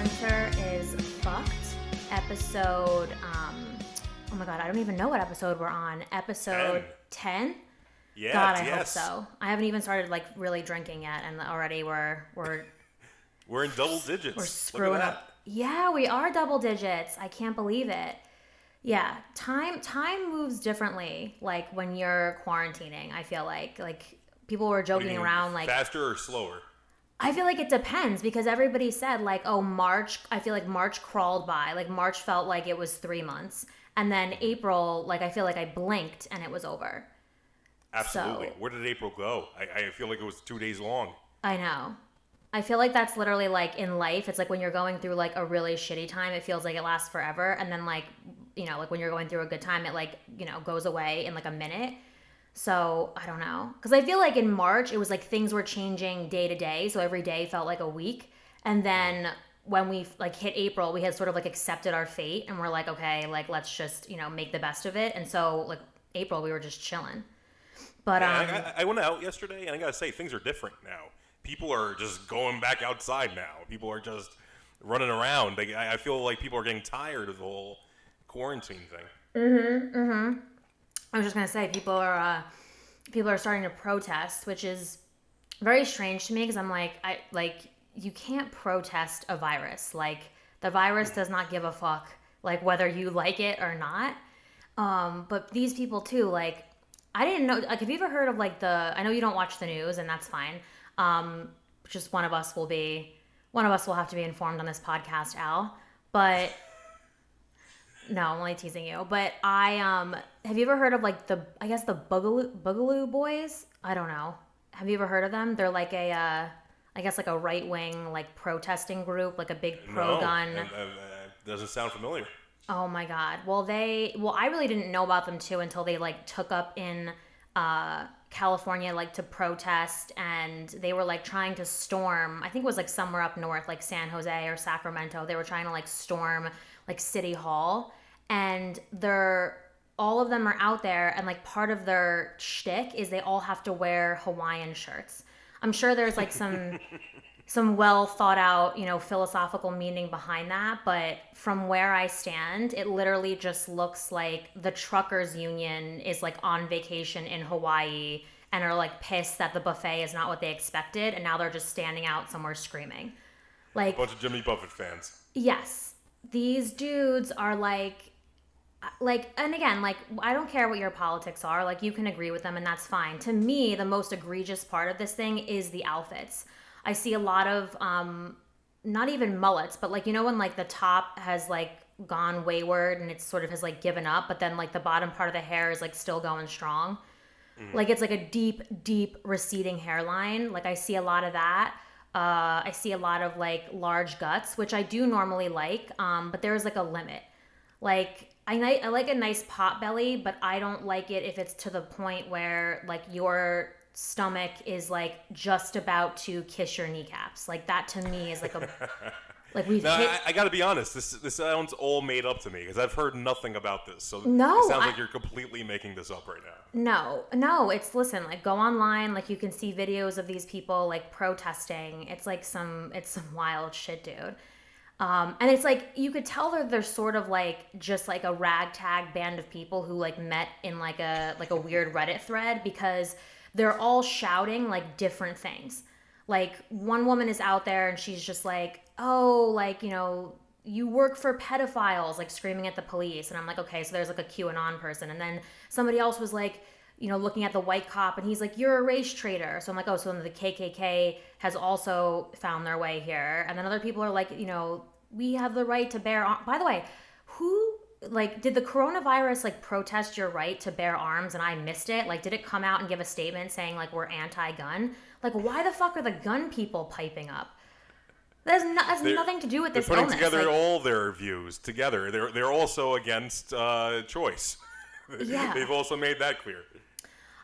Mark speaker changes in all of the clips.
Speaker 1: Hunter is fucked. Episode, oh my god, I don't even know what episode we're on. Episode 10?
Speaker 2: Yeah,
Speaker 1: God, I hope so. I haven't even started like really drinking yet, and already we're
Speaker 2: in double digits.
Speaker 1: We're screwing up. Yeah, we are double digits. I can't believe it. Yeah, time moves differently. Like when you're quarantining, I feel like people were joking around like
Speaker 2: faster or slower.
Speaker 1: I feel like it depends because everybody said like, oh, March, I feel like March crawled by. Like March felt like it was 3 months. And then April, like I feel like I blinked and it was over.
Speaker 2: Absolutely.
Speaker 1: So,
Speaker 2: where did April go? I feel like it was 2 days long.
Speaker 1: I know. I feel like that's literally like in life. It's like when you're going through like a really shitty time, it feels like it lasts forever. And then like, you know, like when you're going through a good time, it like, you know, goes away in like a minute. So I don't know. Because I feel like in March, it was like things were changing day to day. So every day felt like a week. And then when we like hit April, we had sort of like accepted our fate. And we're like, okay, like let's just, you know, make the best of it. And so like April, we were just chilling. But
Speaker 2: yeah, I went out yesterday and I got to say, things are different now. People are just going back outside now. People are just running around. I feel like people are getting tired of the whole quarantine thing.
Speaker 1: I was just gonna say people are starting to protest, which is very strange to me because I'm like you can't protest a virus. Like the virus does not give a fuck like whether you like it or not. But these people too, like I didn't know. Like have you ever heard of like I know you don't watch the news and that's fine. Just one of us will have to be informed on this podcast, Al. But no, I'm only teasing you. But have you ever heard of like the Boogaloo Bois? I don't know. Have you ever heard of them? They're like I guess like a right wing like protesting group, like a big pro gun.
Speaker 2: Doesn't sound familiar.
Speaker 1: Oh my god. Well, I really didn't know about them too until they like took up in California like to protest, and they were like trying to storm, I think it was like somewhere up north, like San Jose or Sacramento. They were trying to like storm like City Hall, and all of them are out there, and like part of their shtick is they all have to wear Hawaiian shirts. I'm sure there's like some well thought out, you know, philosophical meaning behind that, but from where I stand, it literally just looks like the truckers union is like on vacation in Hawaii and are like pissed that the buffet is not what they expected, and now they're just standing out somewhere screaming. Like
Speaker 2: a bunch of Jimmy Buffett fans.
Speaker 1: Yes. These dudes are like, and again, like, I don't care what your politics are, like, you can agree with them and that's fine. To me, the most egregious part of this thing is the outfits. I see a lot of, not even mullets, but like, you know, when like the top has like gone wayward and it sort of has like given up, but then like the bottom part of the hair is like still going strong. Like it's like a deep, deep receding hairline. Like I see a lot of that. I see a lot of like large guts, which I do normally like, but there's like a limit. Like I like a nice pot belly, but I don't like it if it's to the point where like your stomach is like just about to kiss your kneecaps. Like that to me is like a like we've hit.
Speaker 2: I gotta be honest, this sounds all made up to me because I've heard nothing about this. So
Speaker 1: no,
Speaker 2: it sounds like you're completely making this up right now.
Speaker 1: No, it's listen, like go online, like you can see videos of these people like protesting. It's some wild shit, dude. And it's like you could tell they're sort of like just like a ragtag band of people who like met in like a weird Reddit thread because they're all shouting like different things. Like one woman is out there and she's just like, oh, like, you know, you work for pedophiles, like screaming at the police. And I'm like, okay, so there's like a QAnon person. And then somebody else was like, you know, looking at the white cop and he's like, you're a race traitor. So I'm like, oh, so then the KKK has also found their way here. And then other people are like, you know, we have the right to bear arms. By the way, did the coronavirus like protest your right to bear arms and I missed it? Like, did it come out and give a statement saying like we're anti-gun? Like, why the fuck are the gun people piping up? That has nothing to do with this illness.
Speaker 2: They're putting together all their views together. They're also against choice.
Speaker 1: Yeah.
Speaker 2: They've also made that clear.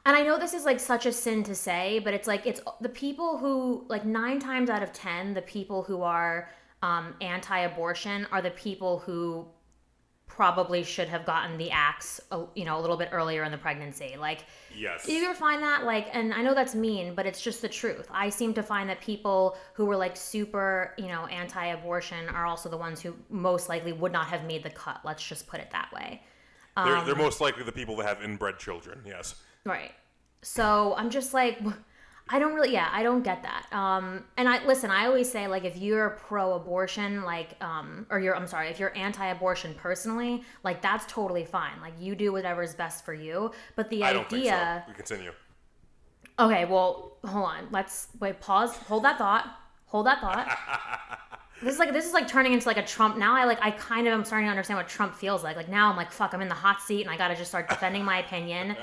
Speaker 1: And I know this is like such a sin to say, but it's like it's the people who like 9 times out of 10, the people who are anti-abortion are the people who probably should have gotten the axe, a little bit earlier in the pregnancy. Like,
Speaker 2: Yes.
Speaker 1: do you ever find that? Like, and I know that's mean, but it's just the truth. I seem to find that people who were like super, anti-abortion are also the ones who most likely would not have made the cut. Let's just put it that way.
Speaker 2: They're most likely the people that have inbred children, yes.
Speaker 1: Right. So I'm just like, I don't get that. And I always say, like, if you're pro-abortion, like, if you're anti-abortion personally, like, that's totally fine. Like, you do whatever is best for you. But the
Speaker 2: I
Speaker 1: idea.
Speaker 2: don't think so. We continue.
Speaker 1: Okay, well, hold on. Pause. Hold that thought. This is like turning into like a Trump. Now I kind of am starting to understand what Trump feels like. Like now I'm like, fuck, I'm in the hot seat and I gotta just start defending my opinion.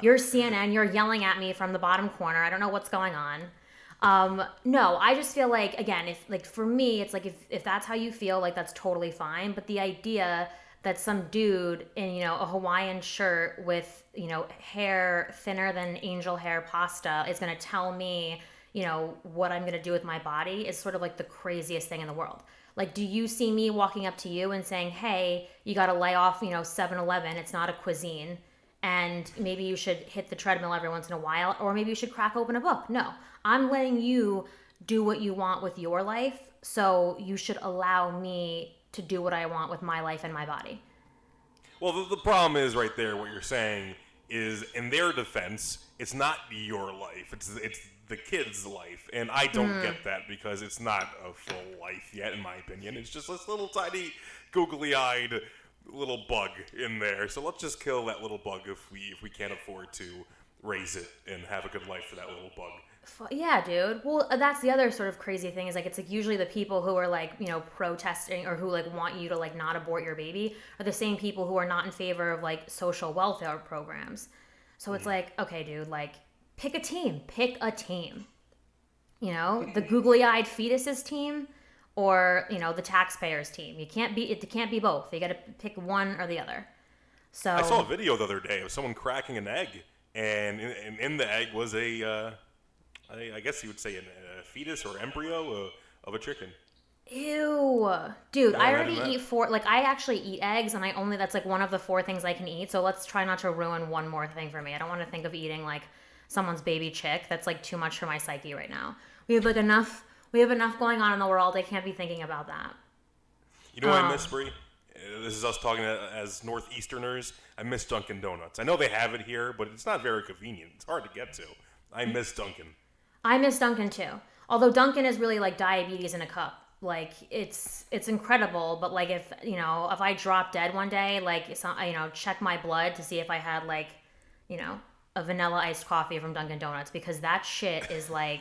Speaker 1: You're CNN, you're yelling at me from the bottom corner. I don't know what's going on. No, I just feel like, again, if like for me, it's like if that's how you feel, like that's totally fine. But the idea that some dude in, a Hawaiian shirt with, hair thinner than angel hair pasta is gonna tell me, what I'm going to do with my body is sort of like the craziest thing in the world. Like, do you see me walking up to you and saying, hey, you got to lay off, 7-Eleven, it's not a cuisine, and maybe you should hit the treadmill every once in a while, or maybe you should crack open a book? No, I'm letting you do what you want with your life, so you should allow me to do what I want with my life and my body.
Speaker 2: Well, the problem is right there, what you're saying is, in their defense, it's not your life. It's the kid's life. And I don't get that because it's not a full life yet, in my opinion. It's just this little tiny, googly-eyed little bug in there. So let's just kill that little bug if we can't afford to raise it and have a good life for that little bug.
Speaker 1: Yeah, dude. Well, that's the other sort of crazy thing is like it's like usually the people who are like, protesting or who like want you to like not abort your baby are the same people who are not in favor of like social welfare programs. So it's like, okay, dude, like pick a team. The googly-eyed fetuses team or, the taxpayers team. It can't be both. You got to pick one or the other. So
Speaker 2: I saw a video the other day of someone cracking an egg, and in the egg was I guess you would say a fetus or embryo of a chicken.
Speaker 1: Ew. Dude,
Speaker 2: No,
Speaker 1: I already
Speaker 2: imagine that.
Speaker 1: eat I actually eat eggs and that's like one of the 4 things I can eat. So let's try not to ruin one more thing for me. I don't want to think of eating like someone's baby chick. That's like too much for my psyche right now. We have enough going on in the world. I can't be thinking about that.
Speaker 2: You know what I miss, Bri? This is us talking as Northeasterners. I miss Dunkin' Donuts. I know they have it here, but it's not very convenient. It's hard to get to. I miss Dunkin'.
Speaker 1: I miss Dunkin' too. Although Dunkin' is really like diabetes in a cup. Like it's incredible, but like if I drop dead one day, like check my blood to see if I had like, a vanilla iced coffee from Dunkin' Donuts because that shit is like,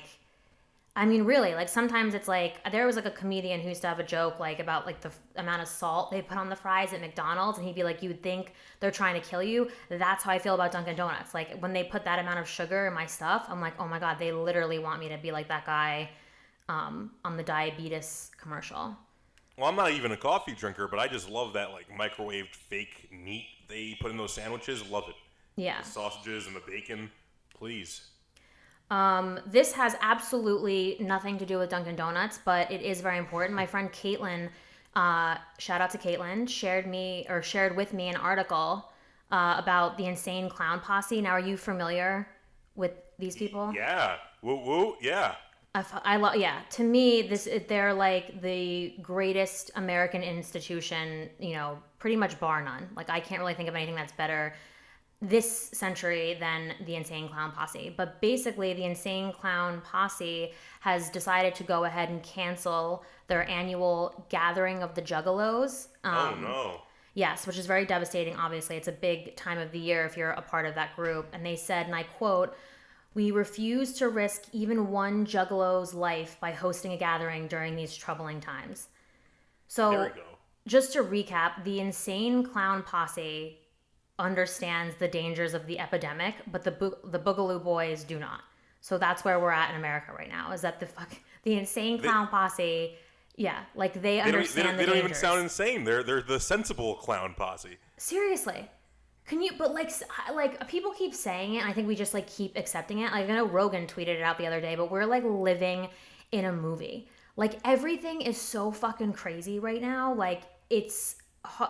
Speaker 1: I mean, really, like sometimes it's like there was like a comedian who used to have a joke like about like the amount of salt they put on the fries at McDonald's, and he'd be like, "You'd think they're trying to kill you." That's how I feel about Dunkin' Donuts. Like when they put that amount of sugar in my stuff, I'm like, "Oh my god, they literally want me to be like that guy on the diabetes commercial."
Speaker 2: Well, I'm not even a coffee drinker, but I just love that like microwaved fake meat they put in those sandwiches. Love it.
Speaker 1: Yeah.
Speaker 2: The sausages and the bacon, please.
Speaker 1: This has absolutely nothing to do with Dunkin' Donuts, but it is very important. My friend Caitlin, shout out to Caitlin, shared with me an article about the Insane Clown Posse. Now, are you familiar with these people?
Speaker 2: Yeah. Woo woo. Yeah.
Speaker 1: I love. Yeah. To me, they're like the greatest American institution. Pretty much bar none. Like I can't really think of anything that's better this century than the Insane Clown Posse. But basically, the Insane Clown Posse has decided to go ahead and cancel their annual gathering of the Juggalos.
Speaker 2: Oh no.
Speaker 1: Yes, which is very devastating. Obviously, it's a big time of the year if you're a part of that group. And they said, and I quote, "We refuse to risk even one Juggalo's life by hosting a gathering during these troubling times." So,
Speaker 2: There we go.
Speaker 1: just to recap, the Insane Clown Posse understands the dangers of the epidemic, but the Boogaloo Boys do not. So that's where we're at in America right now. Is that the Insane Clown Posse? Yeah, like they understand
Speaker 2: They
Speaker 1: the
Speaker 2: don't even
Speaker 1: dangers.
Speaker 2: sound insane. They're the sensible clown posse.
Speaker 1: Seriously. Can you, but like people keep saying it, and I think we just like keep accepting it. Like I know Rogan tweeted it out the other day, but we're like living in a movie. Like everything is so fucking crazy right now. Like it's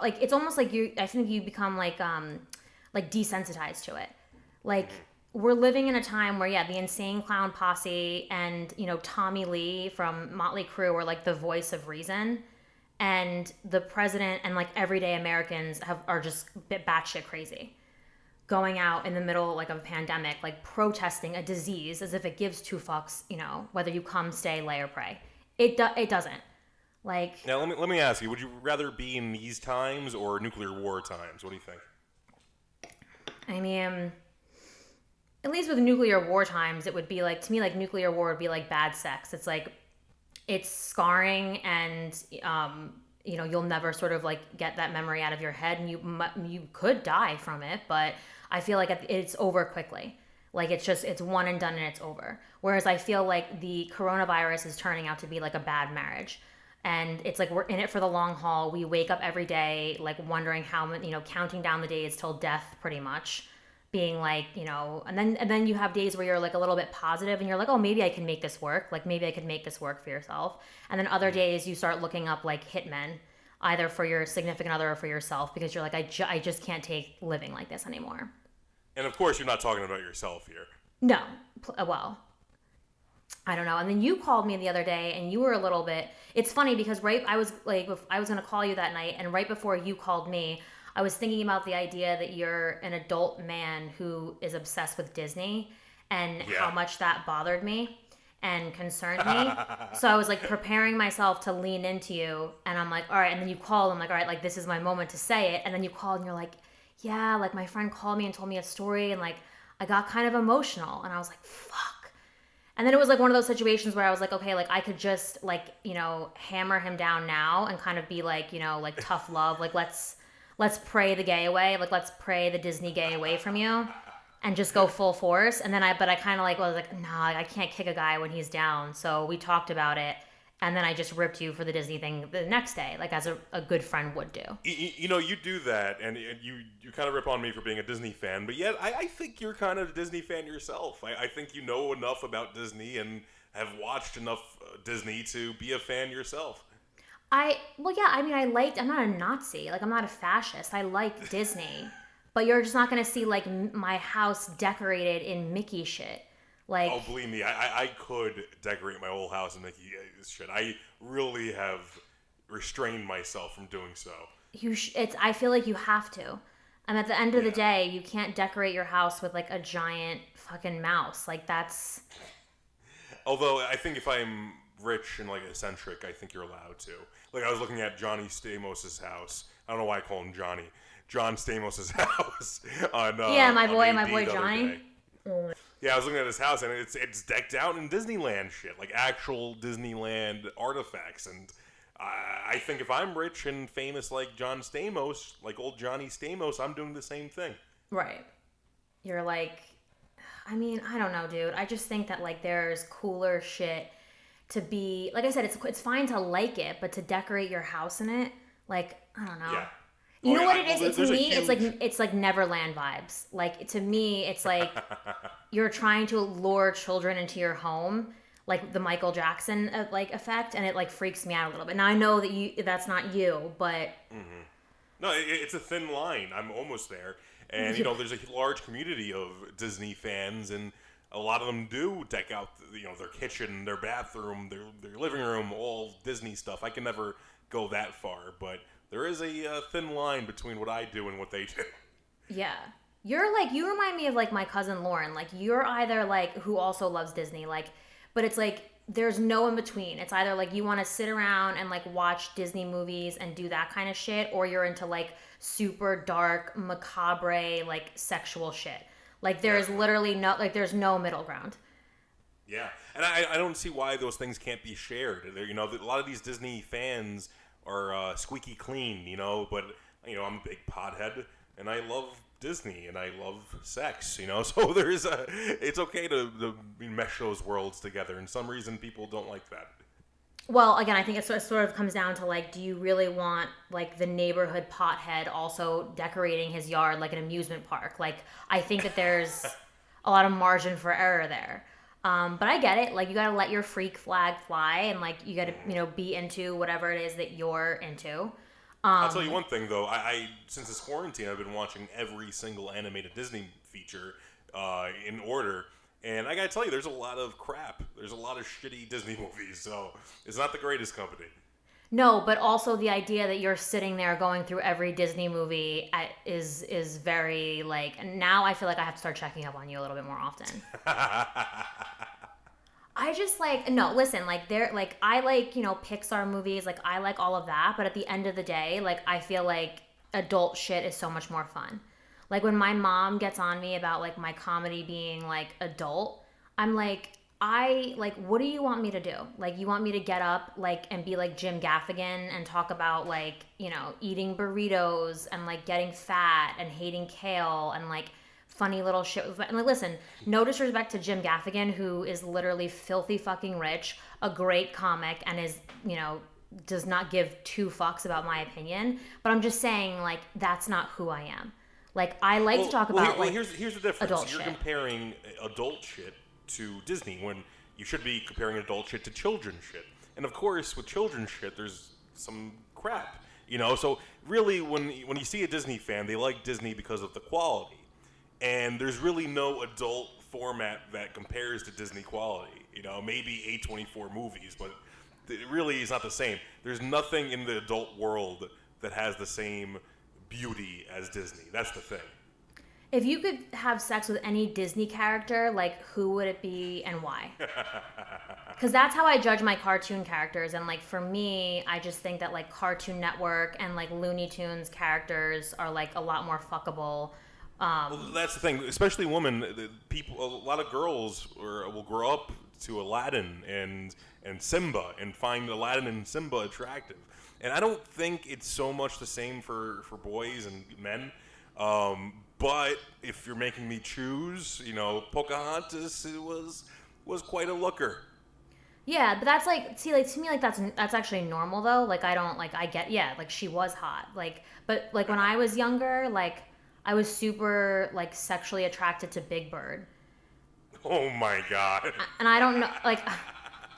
Speaker 1: like it's almost like I think you become like desensitized to it. Like we're living in a time where the insane clown posse and Tommy Lee from Motley Crue are like the voice of reason, and the president and like everyday Americans are just batshit crazy, going out in the middle like of a pandemic, like protesting a disease as if it gives two fucks, whether you come, stay, lay, or pray. It doesn't. Like,
Speaker 2: Now, let me ask you: would you rather be in these times or nuclear war times? What do you think?
Speaker 1: I mean, at least with nuclear war times, it would be like, to me, like nuclear war would be like bad sex. It's like, it's scarring, and you'll never sort of like get that memory out of your head, and you could die from it, but I feel like it's over quickly. Like it's one and done and it's over. Whereas I feel like the coronavirus is turning out to be like a bad marriage. And it's like we're in it for the long haul. We wake up every day like wondering how many, counting down the days till death, pretty much, being like, and then you have days where you're like a little bit positive and you're like, oh, maybe I can make this work. Like maybe I could make this work for yourself. And then other days you start looking up like hitmen, either for your significant other or for yourself, because you're like, I just can't take living like this anymore.
Speaker 2: And of course, you're not talking about yourself here.
Speaker 1: No, well, I don't know. And then you called me the other day, and you were a little bit. It's funny because I was gonna call you that night, and right before you called me, I was thinking about the idea that you're an adult man who is obsessed with Disney, and how much that bothered me and concerned me. So I was like preparing myself to lean into you, and I'm like, all right. And then you called. I'm like, all right, like this is my moment to say it. And then you called, and you're like, yeah, like my friend called me and told me a story, and like I got kind of emotional, and I was like, fuck. And then it was like one of those situations where I was like, okay, like I could just like, hammer him down now and kind of be like, like tough love. Like let's pray the gay away. Like let's pray the Disney gay away from you and just go full force. And then I kind of like was like, nah, I can't kick a guy when he's down. So we talked about it. And then I just ripped you for the Disney thing the next day, like as a good friend would do.
Speaker 2: You do that, and you kind of rip on me for being a Disney fan, but yet I think you're kind of a Disney fan yourself. I think you know enough about Disney and have watched enough Disney to be a fan yourself.
Speaker 1: I'm not a Nazi. Like, I'm not a fascist. I like Disney. But you're just not going to see, like, my house decorated in Mickey shit. Like,
Speaker 2: oh, believe me, I could decorate my whole house and make shit. I really have restrained myself from doing so.
Speaker 1: I feel like you have to. And at the end of the day, you can't decorate your house with like a giant fucking mouse. Like that's.
Speaker 2: Although I think if I'm rich and like eccentric, I think you're allowed to. Like I was looking at Johnny Stamos's house. I don't know why I call him Johnny. John Stamos's house on
Speaker 1: my
Speaker 2: on
Speaker 1: boy Johnny.
Speaker 2: Yeah, I was looking at his house, and it's decked out in Disneyland shit, like actual Disneyland artifacts. And I think if I'm rich and famous like John Stamos, like old Johnny Stamos, I'm doing the same thing.
Speaker 1: Right. You're like, I mean, I don't know, dude. I just think that like there's cooler shit to be. Like I said, it's fine to like it, but to decorate your house in it, like I don't know.
Speaker 2: Yeah.
Speaker 1: You know what it is? To me, it's like Neverland vibes. Like to me, it's like you're trying to lure children into your home, like the Michael Jackson like effect, and it like freaks me out a little bit. Now I know that that's not you, but
Speaker 2: no, it's a thin line. I'm almost there, and there's a large community of Disney fans, and a lot of them do deck out their kitchen, their bathroom, their living room, all Disney stuff. I can never go that far, but there is a thin line between what I do and what they do.
Speaker 1: Yeah. You remind me of like my cousin Lauren. Like you're either like who also loves Disney, like, but it's like there's no in between. It's either like you want to sit around and like watch Disney movies and do that kind of shit, or you're into like super dark, macabre, like sexual shit. Like there's literally there's no middle ground.
Speaker 2: Yeah, and I don't see why those things can't be shared. A lot of these Disney fans are squeaky clean, but I'm a big pothead and I love Disney and I love sex, so it's okay to mesh those worlds together, and some reason people don't like that.
Speaker 1: Well, again, I think it sort of comes down to like, do you really want like the neighborhood pothead also decorating his yard like an amusement park? Like I think that there's a lot of margin for error there. But I get it. Like you gotta let your freak flag fly, and like you gotta be into whatever it is that you're into.
Speaker 2: I'll tell you one thing though. I since this quarantine, I've been watching every single animated Disney feature in order, and I gotta tell you, there's a lot of crap. There's a lot of shitty Disney movies, so it's not the greatest company.
Speaker 1: No, but also the idea that you're sitting there going through every Disney movie is very like. Now I feel like I have to start checking up on you a little bit more often. I just like no. Listen, like they're like I like Pixar movies. Like I like all of that, but at the end of the day, like I feel like adult shit is so much more fun. Like when my mom gets on me about like my comedy being like adult, I'm like, I like, what do you want me to do? Like, you want me to get up like and be like Jim Gaffigan and talk about like, eating burritos and like getting fat and hating kale and like funny little shit. And like, listen, no disrespect to Jim Gaffigan, who is literally filthy fucking rich, a great comic, and is, does not give two fucks about my opinion. But I'm just saying, like, that's not who I am. Like, I like to talk about
Speaker 2: here's the difference.
Speaker 1: adult
Speaker 2: You're
Speaker 1: shit.
Speaker 2: comparing adult shit to Disney when you should be comparing adult shit to children's shit. And of course, with children's shit, there's some crap. So really, when you see a Disney fan, they like Disney because of the quality. And there's really no adult format that compares to Disney quality. Maybe A24 movies, but it really is not the same. There's nothing in the adult world that has the same beauty as Disney. That's the thing.
Speaker 1: If you could have sex with any Disney character, like, who would it be and why? Because that's how I judge my cartoon characters. And, like, for me, I just think that, like, Cartoon Network and, like, Looney Tunes characters are, like, a lot more fuckable.
Speaker 2: Well, that's the thing, especially women. A lot of girls will grow up to Aladdin and Simba and find Aladdin and Simba attractive. And I don't think it's so much the same for boys and men. But if you're making me choose, Pocahontas was quite a looker.
Speaker 1: Yeah, but that's like, see, like to me, like that's actually normal though. Like I don't like I get like she was hot. Like, but like when I was younger, like I was super like sexually attracted to Big Bird.
Speaker 2: Oh my god.
Speaker 1: And I don't know, like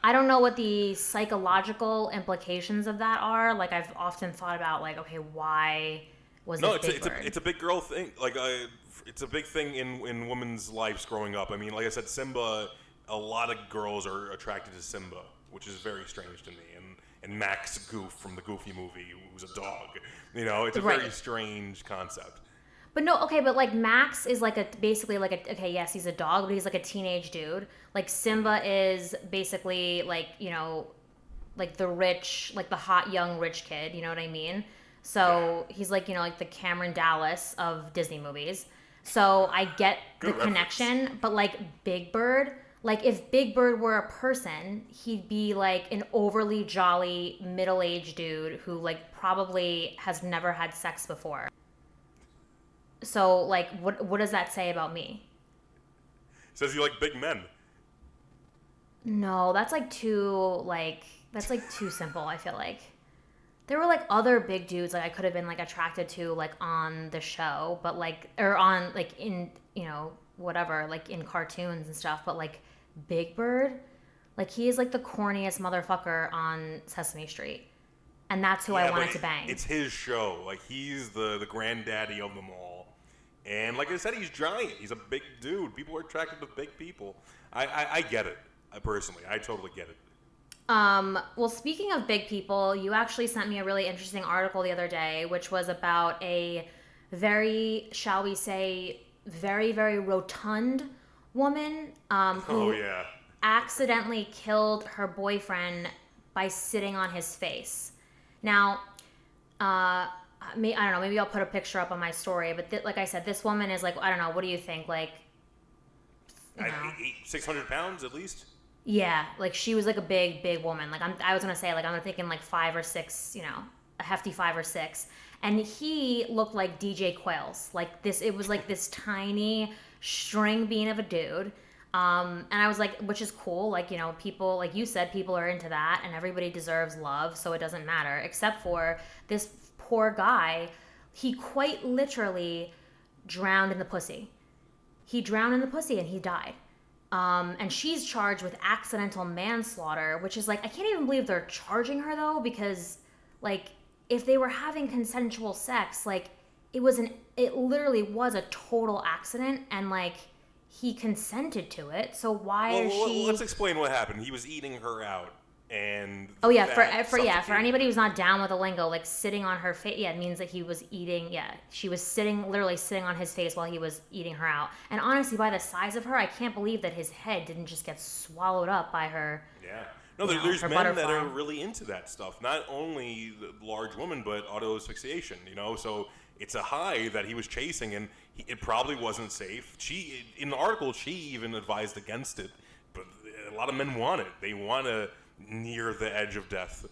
Speaker 1: I don't know what the psychological implications of that are. Like I've often thought about like, okay, why was it Big Bird?
Speaker 2: It's a big girl thing. Like it's a big thing in women's lives growing up. I mean, like I said, Simba. A lot of girls are attracted to Simba, which is very strange to me. And Max Goof from the Goofy movie, who's a dog. It's a very strange concept.
Speaker 1: But no, okay, but like Max is like basically like okay, yes, he's a dog, but he's like a teenage dude. Like Simba is basically like, like the rich, like the hot young rich kid, you know what I mean? So he's like, like the Cameron Dallas of Disney movies. So I get the connection, but like Big Bird, like if Big Bird were a person, he'd be like an overly jolly middle-aged dude who like probably has never had sex before. So like what does that say about me?
Speaker 2: Says you like big men.
Speaker 1: No, that's like too simple, I feel like. There were like other big dudes like I could have been like attracted to like on the show, but like or on like in, whatever, like in cartoons and stuff, but like Big Bird, like he is like the corniest motherfucker on Sesame Street. And that's who I wanted to bang.
Speaker 2: It's his show. Like he's the granddaddy of them all. And like I said, he's giant. He's a big dude. People are attracted to big people. I get it. Personally, I totally get it.
Speaker 1: Well, speaking of big people, you actually sent me a really interesting article the other day, which was about a very, shall we say, very, very rotund woman who accidentally killed her boyfriend by sitting on his face. Now, I don't know, maybe I'll put a picture up on my story, but like I said, this woman is like, I don't know, what do you think? Like,
Speaker 2: 600 pounds at least?
Speaker 1: Yeah, like she was like a big woman. Like I was gonna say like I'm thinking like 5 or 6, a hefty 5 or 6. And he looked like DJ Quails. Like this, it was like this tiny string bean of a dude. And I was like, which is cool. Like people, like you said, people are into that, and everybody deserves love, so it doesn't matter. Except for this poor guy, he quite literally drowned in the pussy. He drowned in the pussy and he died. And she's charged with accidental manslaughter, which is like, I can't even believe they're charging her though, because like if they were having consensual sex, like it literally was a total accident, and like he consented to it. So why is she?
Speaker 2: Let's explain what happened. He was eating her out, and
Speaker 1: Oh yeah, for anybody who's not down with the lingo, like sitting on her face, yeah, it means that he was eating. Yeah, she was literally sitting on his face while he was eating her out. And honestly, by the size of her, I can't believe that his head didn't just get swallowed up by her.
Speaker 2: Yeah. No, there's men that are really into that stuff. Not only the large women, but auto asphyxiation. So it's a high that he was chasing, and it probably wasn't safe. In the article, she even advised against it, but a lot of men want it. They want to near the edge of death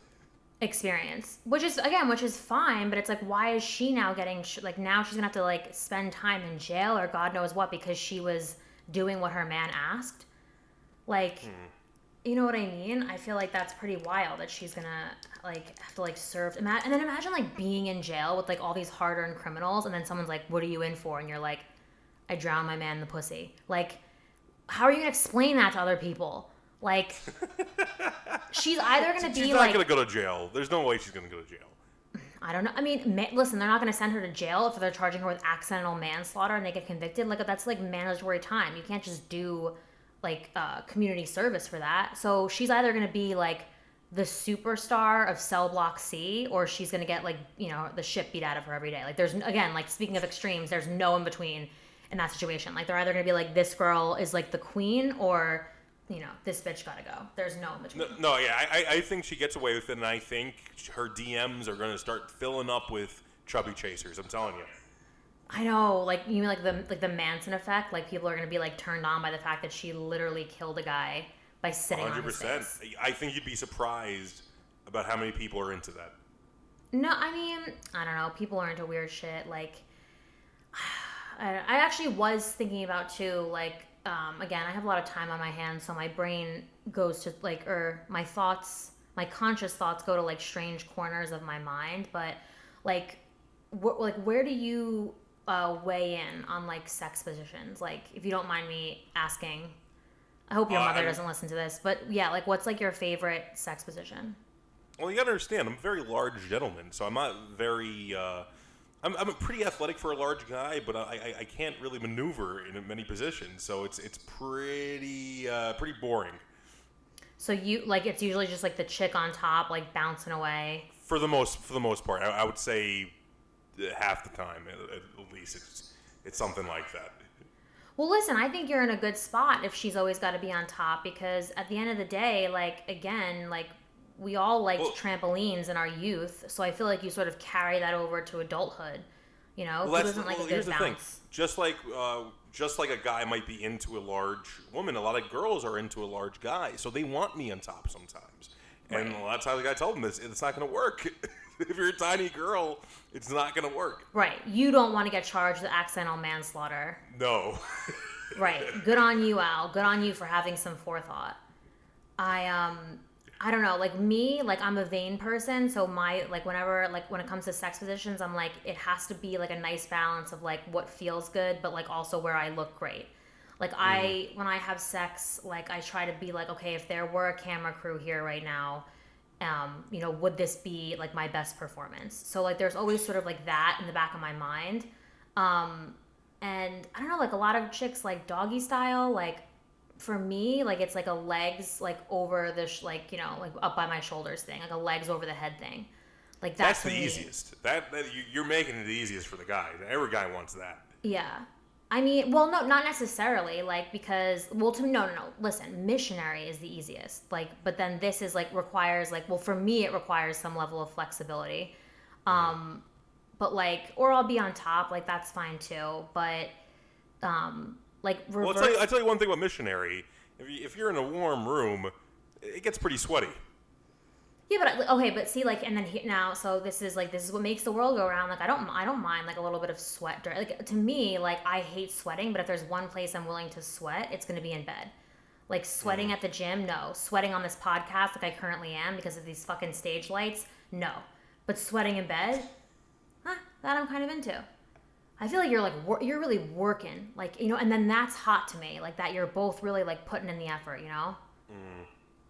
Speaker 1: experience, which is fine, but it's like, why is she now getting now she's gonna have to like spend time in jail or God knows what because she was doing what her man asked? You know what I mean? I feel like that's pretty wild that she's gonna like have to like serve. And then imagine like being in jail with like all these hard-earned criminals, and then someone's like, "What are you in for?" And you're like, "I drowned my man in the pussy." Like, how are you gonna explain that to other people? Like, she's either gonna be like,
Speaker 2: she's not gonna go to jail. There's no way she's gonna go to jail.
Speaker 1: I don't know. I mean, listen, they're not gonna send her to jail if they're charging her with accidental manslaughter and they get convicted. Like, that's like mandatory time. You can't just do like community service for that. So she's either going to be like the superstar of Cell Block C, or she's going to get like, the shit beat out of her every day. Like there's, again, like speaking of extremes, there's no in between in that situation. Like they're either going to be like, this girl is like the queen, or this bitch gotta go. There's no in between.
Speaker 2: No, yeah, I think she gets away with it, and I think her DMs are going to start filling up with chubby chasers. I'm telling you.
Speaker 1: I know, like you mean like the Manson effect, like people are gonna be like turned on by the fact that she literally killed a guy by sitting 100%. On his face.
Speaker 2: I think you'd be surprised about how many people are into that.
Speaker 1: No, I mean, I don't know. People are into weird shit. Like, I actually was thinking about too. Like, again, I have a lot of time on my hands, so my brain goes to like, or my conscious thoughts go to like strange corners of my mind. But like, where do you weigh in on like sex positions? Like, if you don't mind me asking, I hope your mother doesn't listen to this, but yeah, like what's like your favorite sex position?
Speaker 2: Well, you gotta understand, I'm a very large gentleman, so I'm not very I'm pretty athletic for a large guy, but I can't really maneuver in many positions, so it's pretty boring.
Speaker 1: So you like, it's usually just like the chick on top like bouncing away
Speaker 2: for the most part. I would say half the time at least it's something like that.
Speaker 1: Well, listen, I think you're in a good spot if she's always got to be on top, because at the end of the day, like, again, like we all liked trampolines in our youth, so I feel like you sort of carry that over to adulthood. Who doesn't like a good bounce? Thing.
Speaker 2: Just like a guy might be into a large woman, a lot of girls are into a large guy, so they want me on top sometimes. And a lot of times, like I told them, it's not going to work. If you're a tiny girl, it's not going to work. Right.
Speaker 1: You don't want to get charged with accidental manslaughter.
Speaker 2: No.
Speaker 1: Right. Good on you, Al. Good on you for having some forethought. I don't know. Like me, like I'm a vain person, so whenever when it comes to sex positions, I'm like, it has to be like a nice balance of like what feels good, but like also where I look great. Like when I have sex, like I try to be like, okay, if there were a camera crew here right now, would this be like my best performance? So like there's always sort of like that in the back of my mind. And I don't know, like a lot of chicks like doggy style, like for me, like it's like a legs like over the like up by my shoulders thing, like a legs over the head thing. Like
Speaker 2: that's the easiest. That you're making it the easiest for the guy. Every guy wants that.
Speaker 1: Yeah. I mean, well, no, not necessarily, like, because, well, no, listen, missionary is the easiest, like, but then this is, like, requires, like, well, for me, it requires some level of flexibility, but, like, or I'll be on top, like, that's fine, too, but, like, reverse...
Speaker 2: Well, I'll tell you one thing about missionary, if you're in a warm room, it gets pretty sweaty.
Speaker 1: Yeah, but see, like, and then now, so this is what makes the world go around. Like, I don't mind like a little bit of sweat. Like, to me, like, I hate sweating, but if there's one place I'm willing to sweat, it's going to be in bed. Like, sweating at the gym, no. Sweating on this podcast, like I currently am because of these fucking stage lights, no. But sweating in bed, that I'm kind of into. I feel like you're like you're really working, like, and then that's hot to me, like that you're both really like putting in the effort,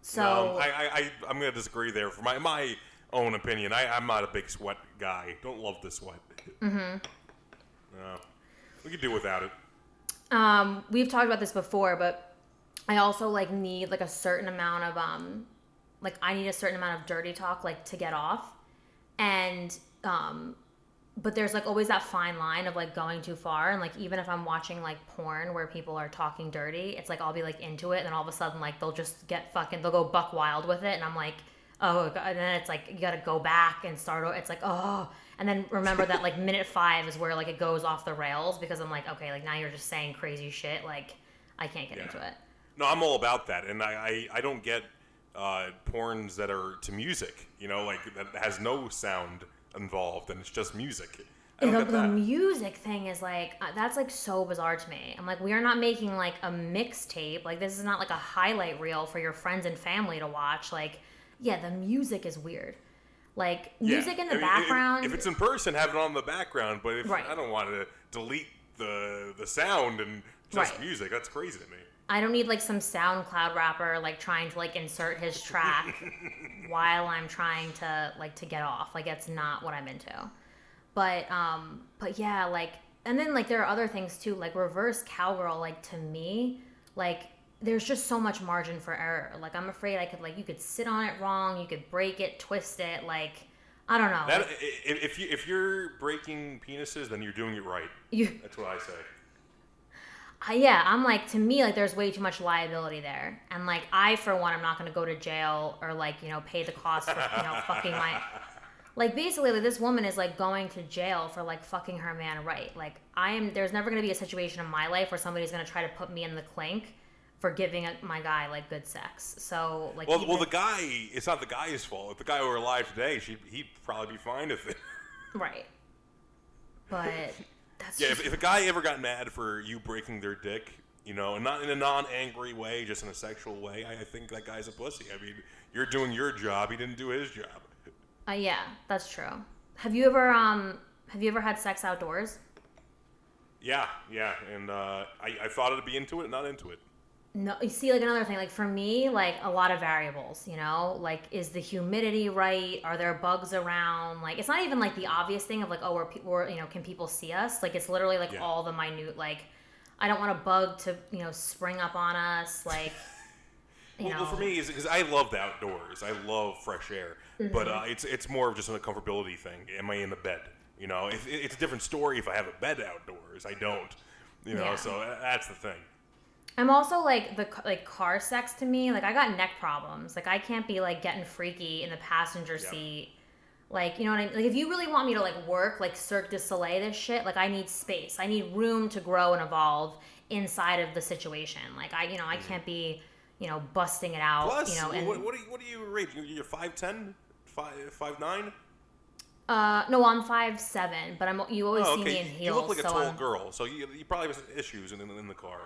Speaker 1: So
Speaker 2: I'm going to disagree there. For my own opinion. I'm not a big sweat guy. Don't love the sweat. Mm-hmm. No. We could do without it.
Speaker 1: We've talked about this before, but I also like need like a certain amount of like I need a certain amount of dirty talk like to get off. And but there's like always that fine line of like going too far, and like even if I'm watching like porn where people are talking dirty, it's like I'll be like into it, and then all of a sudden like they'll just get they'll go buck wild with it, and I'm like, oh, and then it's like you gotta go back and start. It's like, oh, and then remember that like minute 5 is where like it goes off the rails, because I'm like, okay, like now you're just saying crazy shit, like I can't get into it.
Speaker 2: No, I'm all about that, and I don't get porns that are to music, like that has no sound involved and it's just music.
Speaker 1: The music thing is like that's like so bizarre to me. I'm like, we are not making like a mixtape. Like this is not like a highlight reel for your friends and family to watch. Like, yeah, the music is weird. Like music in the background.
Speaker 2: If it's in person, have it on the background. But if
Speaker 1: right.
Speaker 2: I don't want to delete the sound and just music, that's crazy to me.
Speaker 1: I don't need like some SoundCloud rapper like trying to like insert his track while I'm trying to like to get off. Like that's not what I'm into. But yeah, like, and then like there are other things too, like reverse cowgirl. Like to me, like there's just so much margin for error. Like I'm afraid I could like you could sit on it wrong, you could break it, twist it. Like I don't know.
Speaker 2: That if you're breaking penises, then you're doing it right. That's what I say.
Speaker 1: Yeah, I'm like, to me, like, there's way too much liability there. And, like, I, for one, I'm not going to go to jail or, like, pay the cost for, fucking my... Like, basically, like, this woman is, like, going to jail for, like, fucking her man right. Like, there's never going to be a situation in my life where somebody's going to try to put me in the clink for giving my guy, like, good sex. So, like...
Speaker 2: Well, the guy, it's not the guy's fault. If the guy were alive today, he'd probably be fine with it.
Speaker 1: Right. But...
Speaker 2: if a guy ever got mad for you breaking their dick, and not in a non-angry way, just in a sexual way, I think that guy's a pussy. I mean, you're doing your job. He didn't do his job.
Speaker 1: Yeah, that's true. Have you ever had sex outdoors?
Speaker 2: Yeah, and I thought I'd be into it, not into it.
Speaker 1: No, you see, like another thing, like for me, like a lot of variables, like is the humidity right? Are there bugs around? Like it's not even like the obvious thing of like, oh, we're can people see us? Like it's literally like all the minute, like I don't want a bug to, spring up on us. Like,
Speaker 2: well, for me, is because I love the outdoors. I love fresh air, but it's more of just a comfortability thing. Am I in the bed? It's a different story if I have a bed outdoors. I don't, so that's the thing.
Speaker 1: I'm also like car sex to me. Like I got neck problems. Like I can't be like getting freaky in the passenger seat. Like, you know what I mean? Like if you really want me to like work like Cirque du Soleil this shit, like I need space. I need room to grow and evolve inside of the situation. Like I can't be, busting it out.
Speaker 2: Plus, what do you rate? You're 5'10", 5'9"?
Speaker 1: No, I'm 5'7", but you always see me in heels.
Speaker 2: You look like a tall girl, so you probably have issues in the car.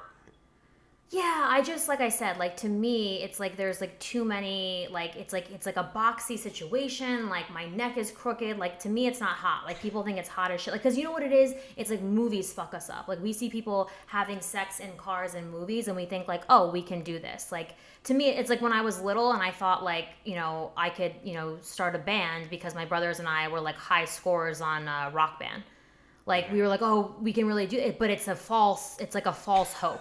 Speaker 1: Yeah, I just, like I said, like, to me, it's like there's, like, too many, like, it's like a boxy situation, like, my neck is crooked, like, to me, it's not hot, like, people think it's hot as shit, like, because you know what it is? It's like movies fuck us up, like, we see people having sex in cars and movies, and we think, like, oh, we can do this, like, to me, it's like when I was little, and I thought, like, I could, start a band, because my brothers and I were, like, high scorers on Rock Band, like, we were like, oh, we can really do it, but it's like a false hope.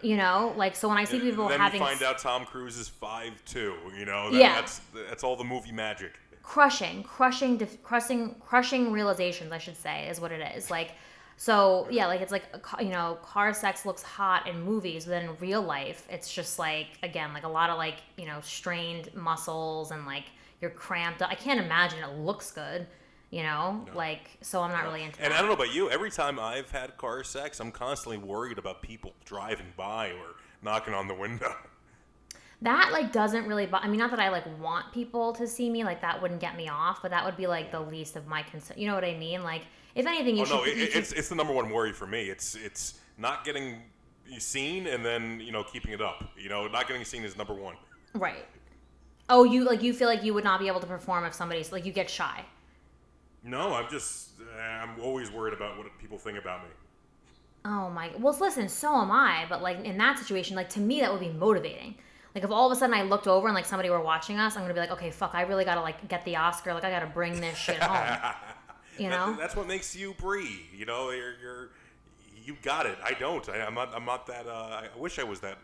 Speaker 1: Like, so when I see people
Speaker 2: then
Speaker 1: having...
Speaker 2: Then you find out Tom Cruise is 5'2", that's all the movie magic.
Speaker 1: Crushing realizations, I should say, is what it is. Like, so, yeah, like, it's like, car sex looks hot in movies, but then in real life, it's just, like, again, like, a lot of, like, strained muscles and, like, you're cramped up. I can't imagine it looks good.
Speaker 2: No.
Speaker 1: Like, so I'm not really into that.
Speaker 2: And I don't know about you, every time I've had car sex, I'm constantly worried about people driving by or knocking on the window.
Speaker 1: That, like, doesn't really, I mean, not that I, like, want people to see me, like, that wouldn't get me off, but that would be, like, the least of my concern. You know what I mean? Like, if anything,
Speaker 2: it's the number one worry for me. It's not getting seen and then, keeping it up. Not getting seen is number one.
Speaker 1: Right. Oh, you feel like you would not be able to perform if somebody's, like, you get shy.
Speaker 2: No, I'm always worried about what people think about me.
Speaker 1: Oh my, well, listen, so am I, but like in that situation, like to me that would be motivating. Like if all of a sudden I looked over and like somebody were watching us, I'm gonna be like, okay, fuck, I really gotta like get the Oscar. Like I gotta bring this shit home. You know?
Speaker 2: That's what makes you Bri. You know, you got it. I don't. I'm not that. I wish I was that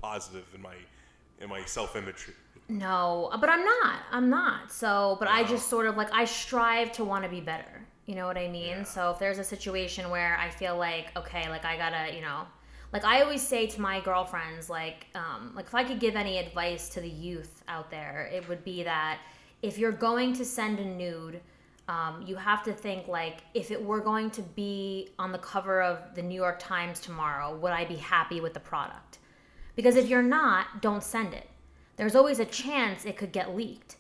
Speaker 2: positive in my self-image.
Speaker 1: No, but I'm not. I'm not. So, but I just sort of like I strive to want to be better. You know what I mean?
Speaker 2: Yeah.
Speaker 1: So if there's a situation where I feel like okay, like I gotta, like I always say to my girlfriends, like if I could give any advice to the youth out there, it would be that if you're going to send a nude, you have to think like if it were going to be on the cover of the New York Times tomorrow, would I be happy with the product? Because if you're not, don't send it. There's always a chance it could get leaked,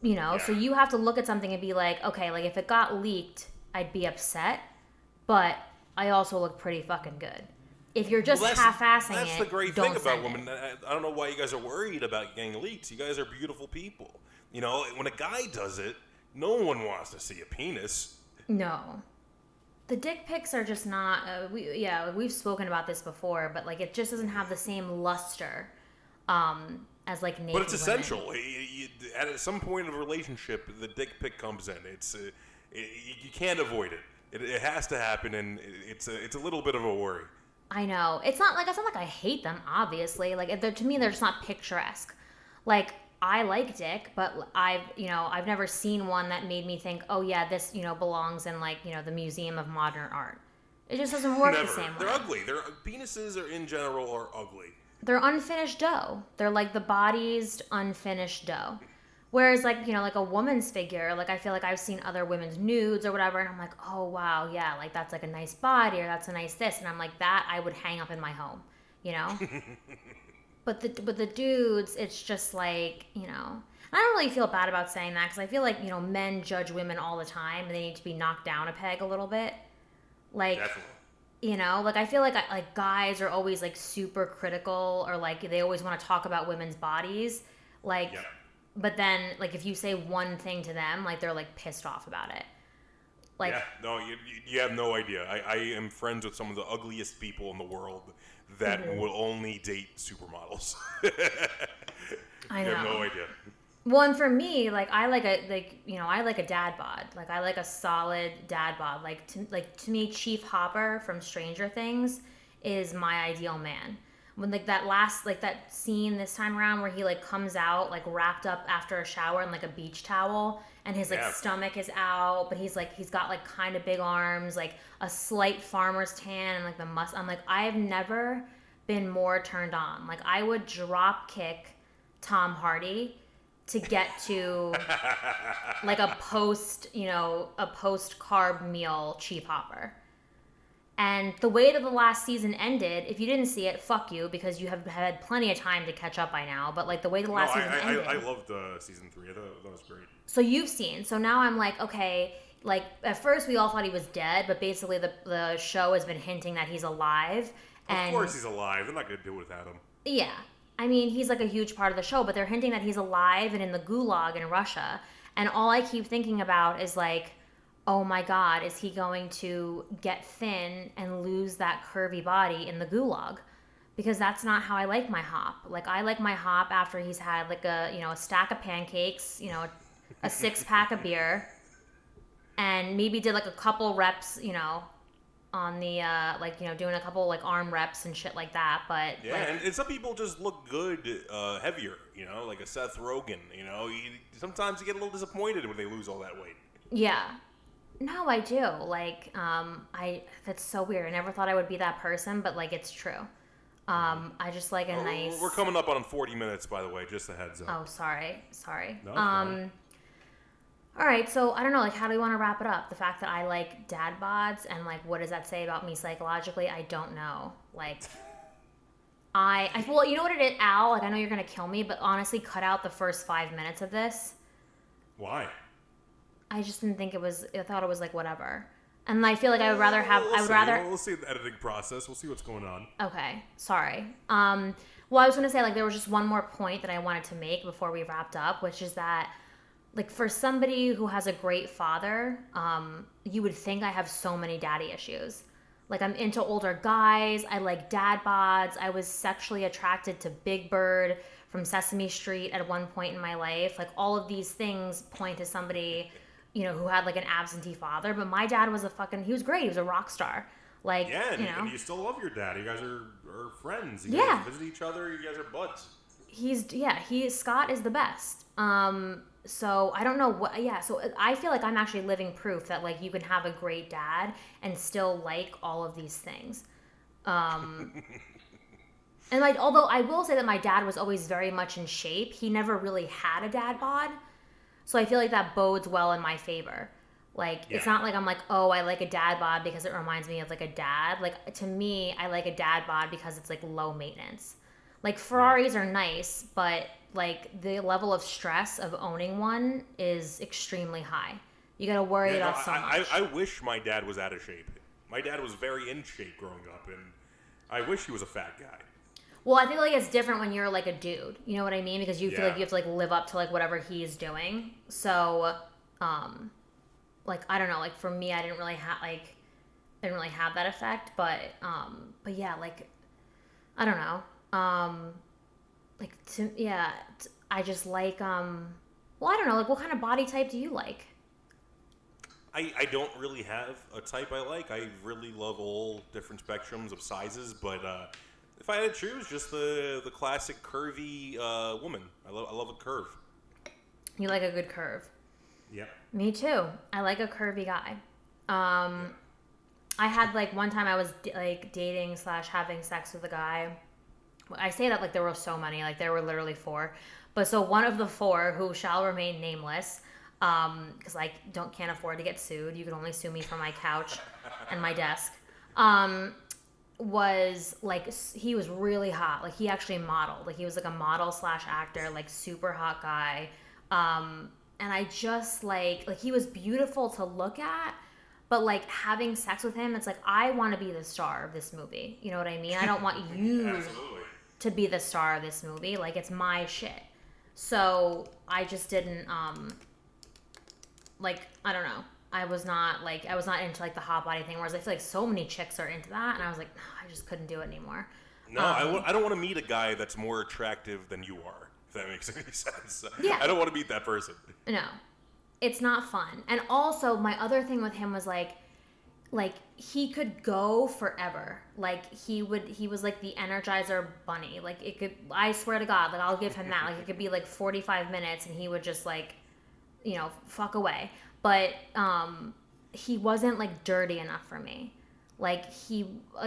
Speaker 1: so you have to look at something and be like, okay, like if it got leaked, I'd be upset, but I also look pretty fucking good. If you're just half-assing
Speaker 2: that's
Speaker 1: it,
Speaker 2: the great
Speaker 1: don't
Speaker 2: thing about
Speaker 1: send
Speaker 2: women. I don't know why you guys are worried about getting leaked. You guys are beautiful people. When a guy does it, no one wants to see a penis.
Speaker 1: No. The dick pics are just not, we've spoken about this before, but like it just doesn't have the same luster as like naked
Speaker 2: But it's
Speaker 1: women.
Speaker 2: essential. At some point of a relationship, the dick pic comes in. You can't avoid it. It has to happen, and it's a little bit of a worry.
Speaker 1: I know. It's not like I hate them, obviously. Like to me they're just not picturesque. Like I like dick, but I've never seen one that made me think, "Oh yeah, this, belongs in like, the Museum of Modern Art." It just doesn't work the same way.
Speaker 2: They're ugly. Penises in general are ugly.
Speaker 1: They're unfinished dough. They're like the body's unfinished dough. Whereas like, like a woman's figure, like I feel like I've seen other women's nudes or whatever, and I'm like, oh wow, yeah, like that's like a nice body or that's a nice this, and I'm like, that I would hang up in my home, But the dudes, it's just like, I don't really feel bad about saying that because I feel like, men judge women all the time and they need to be knocked down a peg a little bit. Like,
Speaker 2: Definitely.
Speaker 1: like I feel like guys are always like super critical or like they always want to talk about women's bodies. Like,
Speaker 2: Yep.
Speaker 1: But then like if you say one thing to them, like they're like pissed off about it. Like,
Speaker 2: yeah, no, you have no idea. I am friends with some of the ugliest people in the world that will only date supermodels.
Speaker 1: I know.
Speaker 2: You have no idea.
Speaker 1: Well, and for me, like I like a dad bod. Like I like a solid dad bod. Like to me, Chief Hopper from Stranger Things is my ideal man. When like that scene this time around where he like comes out like wrapped up after a shower in like a beach towel and his like stomach is out, but he's got like kind of big arms, like a slight farmer's tan and like the I'm like, I have never been more turned on. Like I would drop kick Tom Hardy to get to like a post carb meal Chief Hopper. And the way that the last season ended, if you didn't see it, fuck you, because you have had plenty of time to catch up by now. But like the way the last season ended,
Speaker 2: I loved season 3. I thought that was great.
Speaker 1: So you've seen. So now I'm like, okay, like at first we all thought he was dead, but basically the show has been hinting that he's alive.
Speaker 2: Of course he's alive. They're not going to do it without him.
Speaker 1: Yeah. I mean, he's like a huge part of the show, but they're hinting that he's alive and in the gulag in Russia. And all I keep thinking about is like, oh my God, is he going to get thin and lose that curvy body in the gulag? Because that's not how I like my hop. Like I like my hop after he's had like a stack of pancakes, a 6-pack of beer, and maybe did like a couple reps, on the doing a couple like arm reps and shit like that. But
Speaker 2: yeah, and some people just look good heavier, like a Seth Rogen. Sometimes you get a little disappointed when they lose all that weight.
Speaker 1: Yeah. No, I do. Like, that's so weird. I never thought I would be that person, but like, it's true. I just like a nice.
Speaker 2: We're coming up on 40 minutes, by the way. Just a heads up.
Speaker 1: Oh, sorry.
Speaker 2: No, fine.
Speaker 1: All right. So I don't know. Like, how do we want to wrap it up? The fact that I like dad bods and like, what does that say about me psychologically? I don't know. Like, well, you know what it is, Al? Like, I know you're gonna kill me, but honestly, cut out the first 5 minutes of this.
Speaker 2: Why?
Speaker 1: I just didn't think it was. I thought it was like whatever, and I feel like I would rather have.
Speaker 2: We'll see the editing process. We'll see what's going on.
Speaker 1: Okay, sorry. Well, I was gonna say like there was just one more point that I wanted to make before we wrapped up, which is that like for somebody who has a great father, you would think I have so many daddy issues. Like I'm into older guys. I like dad bods. I was sexually attracted to Big Bird from Sesame Street at one point in my life. Like all of these things point to somebody, who had like an absentee father. But my dad was he was great. He was a rock star. Like,
Speaker 2: Yeah, and you still love your dad. You guys are friends. You
Speaker 1: yeah,
Speaker 2: guys visit each other. You guys are buds.
Speaker 1: Scott is the best. So I don't know so I feel like I'm actually living proof that like you can have a great dad and still like all of these things. And like, although I will say that my dad was always very much in shape, he never really had a dad bod. So I feel like that bodes well in my favor. Like, It's not like I'm like, oh, I like a dad bod because it reminds me of like a dad. Like, to me, I like a dad bod because it's like low maintenance. Like, Ferraris are nice, but like the level of stress of owning one is extremely high. You got to worry about so much.
Speaker 2: I wish my dad was out of shape. My dad was very in shape growing up, and I wish he was a fat guy.
Speaker 1: Well, I think like it's different when you're like a dude. You know what I mean? Because you feel like you have to like live up to like whatever he's doing. So, like I don't know. Like for me, I didn't really have that effect. But yeah, like I don't know. I just like well, I don't know. Like what kind of body type do you like?
Speaker 2: I don't really have a type I like. I really love all different spectrums of sizes, but if I had to choose, just the classic curvy woman. I love a curve.
Speaker 1: You like a good curve.
Speaker 2: Yeah.
Speaker 1: Me too. I like a curvy guy. I had like one time I was like dating / having sex with a guy. I say that like there were so many, like there were literally 4. But so one of the 4 who shall remain nameless, because I can't afford to get sued. You can only sue me for my couch and my desk. Was like he was really hot. Like he actually modeled. Like he was like a model / actor. Like super hot guy. And I just like he was beautiful to look at. But like having sex with him, it's like I want to be the star of this movie. You know what I mean? I don't want you to be the star of this movie. Like it's my shit. So I just didn't I don't know. I was not into like the hot body thing, whereas I feel like so many chicks are into that, and I was like, no, I just couldn't do it anymore.
Speaker 2: No, I don't want to meet a guy that's more attractive than you are, if that makes any sense.
Speaker 1: Yeah.
Speaker 2: I don't want to meet that person.
Speaker 1: No, it's not fun. And also, my other thing with him was like he could go forever. Like he was like the Energizer bunny. Like it could, I swear to God, like I'll give him that. Like it could be like 45 minutes, and he would just like, fuck away. But he wasn't like dirty enough for me. Like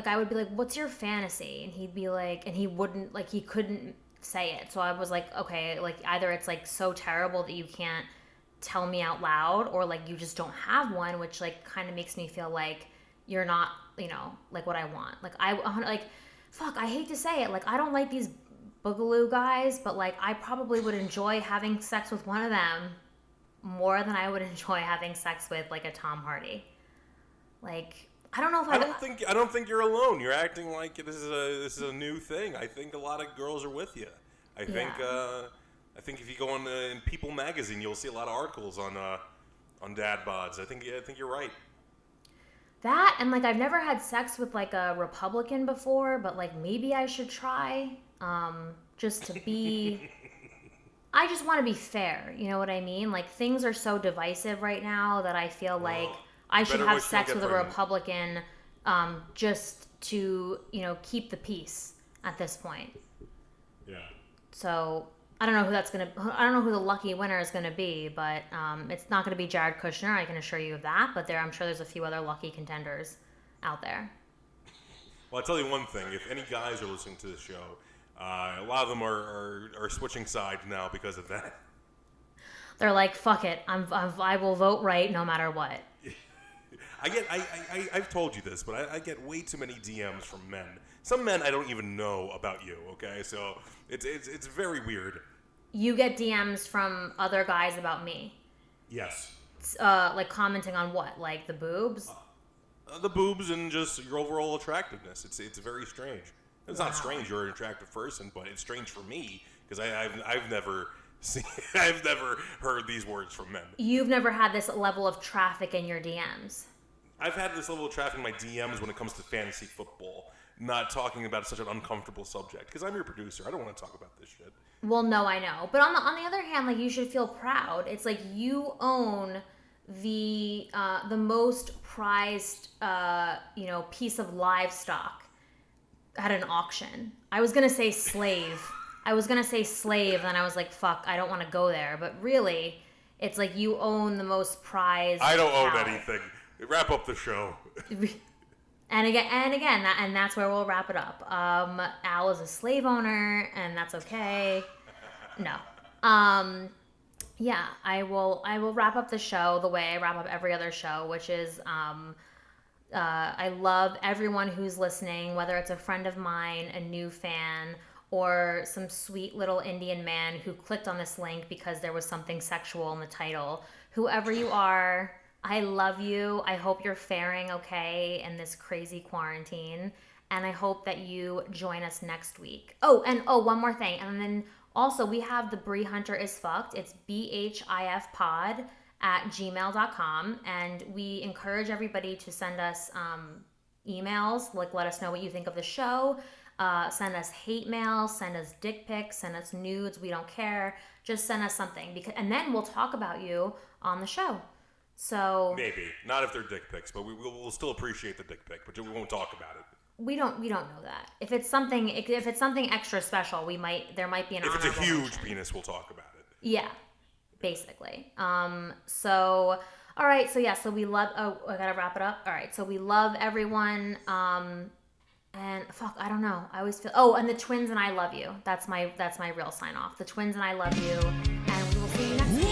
Speaker 1: I would be like, what's your fantasy? And he'd be like, and he wouldn't, like he couldn't say it. So I was like, okay, like either it's like so terrible that you can't tell me out loud, or like you just don't have one, which like kind of makes me feel like you're not, like what I want. Like I hate to say it, like I don't like these Boogaloo guys, but like I probably would enjoy having sex with one of them more than I would enjoy having sex with like a Tom Hardy. Like I don't know if
Speaker 2: I don't think you're alone. You're acting like this is a new thing. I think a lot of girls are with you. I think if you go on in People magazine, you'll see a lot of articles on dad bods. I think you're right.
Speaker 1: That, and like I've never had sex with like a Republican before, but like maybe I should try, just to be. I just want to be fair, you know what I mean? Like things are so divisive right now that I feel like I should have sex with a Republican, just to keep the peace at this point.
Speaker 2: Yeah.
Speaker 1: So I don't know who the lucky winner is gonna be, but it's not gonna be Jared Kushner. I can assure you of that. But I'm sure there's a few other lucky contenders out there.
Speaker 2: Well, I'll tell you one thing. If any guys are listening to this show, a lot of them are switching sides now because of that.
Speaker 1: They're like, fuck it, I will vote right no matter what.
Speaker 2: I've told you this, but I get way too many DMs from men. Some men I don't even know about you. Okay, so it's very weird.
Speaker 1: You get DMs from other guys about me.
Speaker 2: Yes.
Speaker 1: Like commenting on what? Like the boobs?
Speaker 2: The boobs and just your overall attractiveness. It's very strange. It's not strange you're an attractive person, but it's strange for me because I've never I've never heard these words from men.
Speaker 1: You've never had this level of traffic in your DMs.
Speaker 2: I've had this level of traffic in my DMs when it comes to fantasy football. Not talking about such an uncomfortable subject because I'm your producer. I don't want to talk about this shit.
Speaker 1: Well, no, I know. But on the other hand, like you should feel proud. It's like you own the most prized piece of livestock at an auction. I was gonna say slave. And I was like, fuck, I don't want to go there. But really, it's like you own the most prized.
Speaker 2: I don't
Speaker 1: cow.
Speaker 2: own anything. Wrap up the show.
Speaker 1: And again, that's where we'll wrap it up. Al is a slave owner, and that's okay. No. Yeah, I will wrap up the show the way I wrap up every other show, which is I love everyone who's listening, whether it's a friend of mine, a new fan, or some sweet little Indian man who clicked on this link because there was something sexual in the title. Whoever you are, I love you. I hope you're faring okay in this crazy quarantine. And I hope that you join us next week. One more thing. And then also, we have the Bri Hunter is fucked. It's bhifpod@gmail.com. And we encourage everybody to send us emails. Like, let us know what you think of the show. Send us hate mail. Send us dick pics. Send us nudes. We don't care. Just send us something. And then we'll talk about you on the show. So
Speaker 2: maybe not if they're dick pics, but we'll still appreciate the dick pic, but we won't talk about it.
Speaker 1: We don't know that. If it's something extra special, there might be an.
Speaker 2: If it's a huge
Speaker 1: mention.
Speaker 2: penis, we'll talk about it.
Speaker 1: Yeah, basically. So all right. So yeah. So we love. Oh, I gotta wrap it up. All right. So we love everyone. And fuck, I don't know. I always feel. Oh, and the twins and I love you. That's my real sign off. The twins and I love you. And we will see you next week.